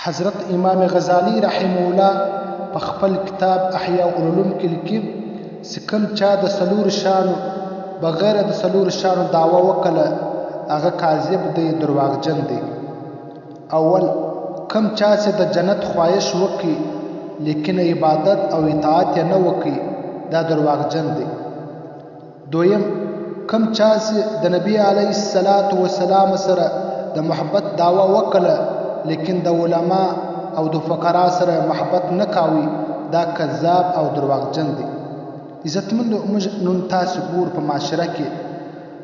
حضرت امام غزالی رحمه الله په خپل کتاب احیاء العلوم کې لیکي چې کوم چا د څلورو شیانو بغیر د څلورو شیانو دعوه وکړه هغه کاذب دی، درواغجن دی. اول کوم چا چې د جنت خواهش وکړي لیکن عبادت او اطاعت یې نه وکړي دا درواغجن دی. دویم کوم چا چې د نبی علیه السلام سره د محبت دعوه وکړه لیکن د علما او د فقرا سره محبت نه کوي دا کذاب او درواغجن دی. عزتمند موږ نن تاسو ګور په معاشره کې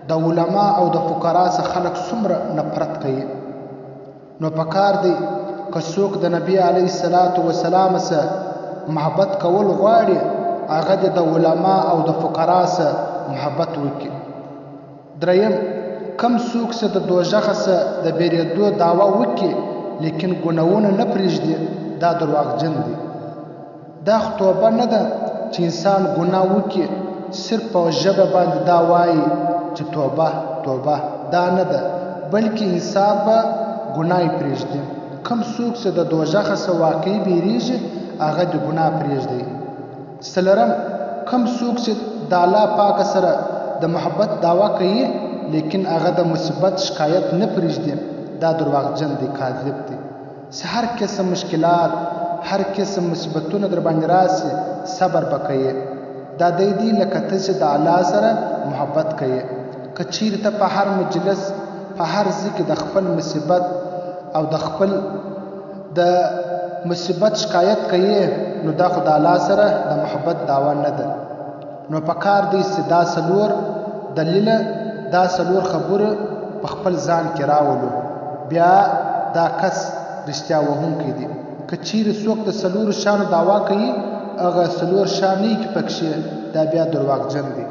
د علما او د فقرا څخه خلک څومره نفرت کوي. نو پکار دی که څوک د نبی علیه السلام سره محبت کول غواړي هغه د علما او د فقرا سره محبت وکړي. دریم کم څوک چې د دوزخ څخه د بیریدو دعوه وکړي لیکن ګناهونه نه پرېږدي دا درواغجن دی. دا خو توبه نه ده چې انسان ګناه وکړي صرف په ژبه باندې دا وایي چې توبه توبه، دا نه ده، بلکې انسان به ګناه یې پرېږدي. کم څوک چې د دوزخ څخه واقعي بیریږي هغه د ګناه پرېږدي. څلورم کم څوک چې د الله پاک سره د محبت دعوه کوي لیکن هغه د مصیبت شکایت نه پرېږدي دا درواغجن دی، کاذب دی. چې هر قسم مشکلات هر قسم مصیبتونه در باندې راسي صبر به کوي. دا دی لکه ته چې د الله سره محبت کوي. که چیرته په هر مجلس په هر ځای کې د خپل مصیبت او د خپل د مصیبت شکایت کوي نو دا خو د الله سره د محبت دعوه نه ده. نو پکار دی چې دا څلور دلیله دا څلور خبره په خپل ځان کې راولو بیا دا کس رښتیا وهونکی دی. که چیرې څوک د څلورو شیانو دعوا کوي هغه څلور شیان نه وي پکښې دا بیا درواغجن دی.